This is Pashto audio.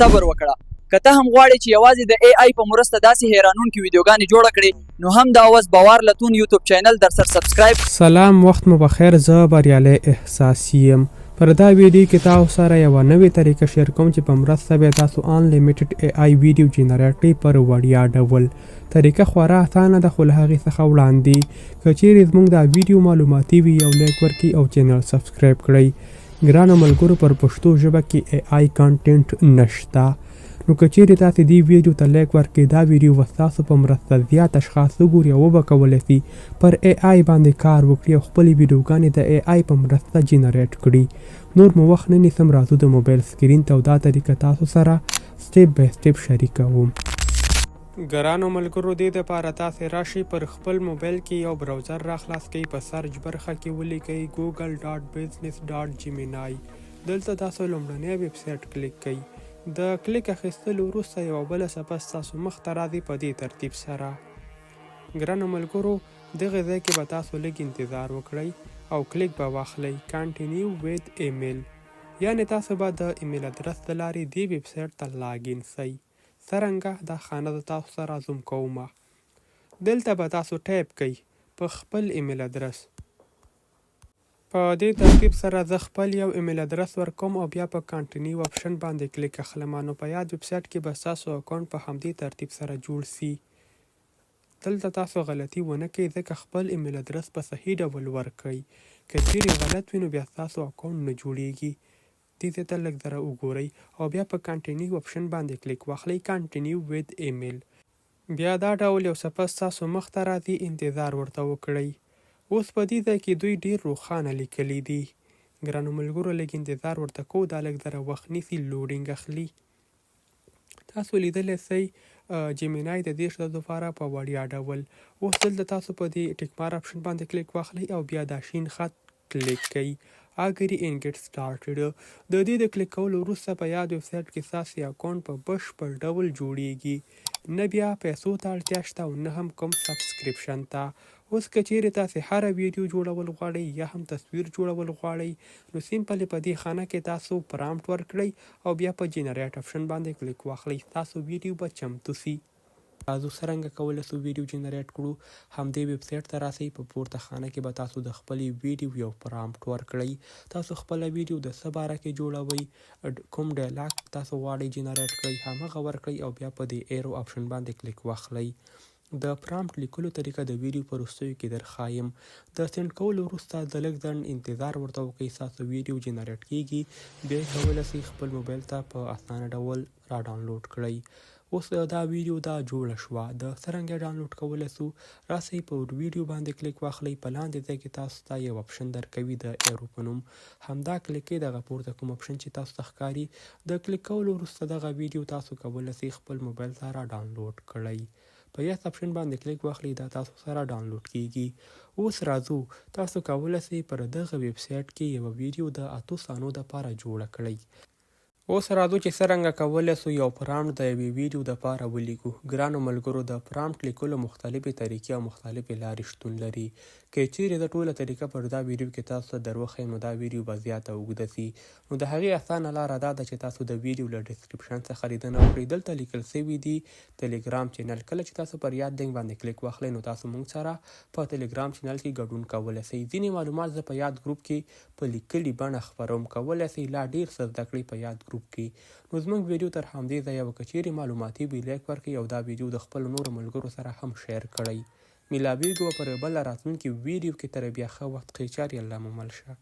صبر وکړه. که ته هم غواړې چې یوازې د AI په مرسته داسې حیرانونکې ویډیوګانې جوړه کړې نو هم د اواز باور لتون یوټیوب چینل در سره سبسکرایب. سلام، وخت مو بخیر. زه بریالی احساسیم. پر دا ویډیو کې تاسو سره یو نوې طریقه شیر کوم چې په مرسته به تاسو انلیمیټډ AI ویډیو جنریټ کړئ پر وړیا ډول. طریقه خورا اسانه ده، خو له هغې څخه وړاندې که چیرې زموږ دا ویډیو معلوماتي وي یو لایک ورکړئ او چینل سبسکرایب کړئ. ګرانو ملګرو، پر پښتو ژبه کې AI کانټینټ نشته، نو که چیرې تاسې دې ویډیو ته لایک ورکړئ دا ویډیو به ستاسو په مرسته زیات اشخاص وګوري او وبه کولی سي پر AI باندې کار وکړي او خپلې ویډیوګانې د AI په مرسته جنریټ کړي. نور مو وخت نه نیسم، راځو د موبایل سکرین ته او دا طریقه تاسو سره سټیپ بای سټیپ شریکوم. ګرانو ملګرو، دې دپاره تاسې راشئ پر خپل موبایل کې یو براوزر راخلاص کړئ، په سرچ برخه کې ولیکئ google.business.gemini. دلته تاسو لومړنی ویب سایټ کلیک کړئ. د کلیک اخیستلو وروسته یوه بله صفحه ستاسو مخ ته راځي په دې ترتیب سره. ګرانو ملګرو، دغه ځای کې به تاسو لږ انتظار وکړئ او کلیک به واخلئ کنټینیو وید ایمیل، یعنې تاسو به د ایمیل ادرس د لارې دې ویب سایټ ته لاګین سئ. څرنګه دا خانه د تاسو سره زوم کومه. دلته به تاسو ټایپ کئ په خپل ایمیل ادرس. په دې ترتیب سره زه خپل یو ایمیل ادرس ورکوم او بیا په کانټینیو اپشن باندې کلیک اخلم، نو په یاد ویب سایټ کې به ستاسو اکاونټ په همدې ترتیب سره جوړ سي. دلته تاسو غلطي ونه کئ ځکه خپل ایمیل ادرس په صحیح ډول ورکئ. که چیرې غلط وي نو بیا ستاسو اکاونټ نه جوړیږي. دې ځای ته لږ ذره وګورئ او بیا په کانټینیو اپشن باندې کلیک واخلئ کنټینیو وید ایمیل. بیا دا ډول یو صفحه ستاسو مخ ته راځي، انتظار ورته وکړئ. اوس په دې ځای کې دوی ډېر روښانه لیکلي دي. ګرانو ملګرو، لږ انتظار ورته کوو، دا لږ ذره وخت نیسي، لوډینګ اخلي. تاسو لیدلی سئ جیمینای د دې ښځو لپاره په وړیا ډول. اوس دلته تاسو په دې ټکمار اپشن باندې کلیک واخلئ او بیا دا شین خط کلیک کئ اګری ان ګیټ سټارټډ. د دې د کلیک کولو وروسته په یاد ویب سایټ کې ستاسې اکاونټ په بشپړ ډول جوړیږي. نه بیا پیسو ته اړتیا شته او نه هم کوم سبسکریپشن ته. اوس که چیرې تاسې هره ویډیو جوړول غواړئ یا هم تصویر جوړول غواړئ نو سیمپلې په دې خانه کې تاسو پرامپټ ورکړئ او بیا په جنریټ اپشن باندې کلیک واخلئ، تاسو ویډیو به چمتو سي. تاسو څرنګه کولی سو ویډیو جنریټ کړو، همدې ویب سایټ ته راسئ. په پورته خانه کې به تاسو د خپلې ویډیو یو پرامپټ ورکړئ. تاسو خپله ویډیو د څه باره کې جوړوئ، کوم ډایلاګ تاسو غواړئ جنریټ کړئ، همغه ورکړئ او بیا په دې ایرو اپشن باندې کلیک واخلئ. د پرامپټ لیکلو طریقه د ویډیو په وروستیو کې درښایم. د سینډ کولو وروسته د لږ ځنډ انتظار ورته وکئ، ستاسو ویډیو جنریټ کیږي. بیا یې کولی سئ خپل موبایل ته په اسانه ډول را ډاونلوډ کړئ. اوس دا ویډیو دا جوړه شوه. د څرنګه ډاونلوډ کولی سو، راسئ په ویډیو باندې کلیک واخلئ. په لاندې ځای کې تاسو ته یو اپشن درکوي د ایرو په نوم، همدا کلیک کئ. دغه پورته کوم اپشن چې تاسو ته ښکاري، د کلیک کولو وروسته دغه ویډیو تاسو کولی سئ خپل موبایل ته را ډاونلوډ کړئ. په یس اپشن باندې کلیک واخلئ، دا تاسو سره ډاونلوډ کیږي. اوس راځو، تاسو کولی سئ پر دغه ویب سایټ کې یوه ویډیو د 8 ثانیو دپاره جوړه کړئ. اوس راځو چې څرنګه کولی سو یو پرامپټ د یوې ویډیو دپاره ولیکو. ګرانو ملګرو، د پرامپټ لیکلو مختلفې طریقې او مختلفې لارې شتون لري. که چیرې زه ټوله طریقه پر دا ویډیو کې تاسو ته در وښیم نو دا ویډیو به زیاته اوږده سي. نو د هغې اسانه لاره دا ده چې تاسو د ویډیو له ډسکرپشن څخه لیدنه وکړئ. دلته لیکل سوي دي تیليکرام چینل. کله چې تاسو پر یاد لینک باندې کلیک واخلئ نو تاسو موږ سره په تیليکرام چینل کې ګډون کولی سئ. ځینې معلومات زه په یاد ګروپ کې په لیکلي بڼه خپروم، کولی سئ لا ډېر څه زده کړئ په یاد ګروپ کې. نو زموږ ویډیو تر همدې ځایه که چیرې معلوماتي وي لایک ورکړئ او دا ویډیو د خپلو نورو ملګرو سره هم شیر کړئ. میلاویږو پر بله راتلونکي ویډیو کې. تر بیا ښه وخت، قیچار یې الله مو مل شه.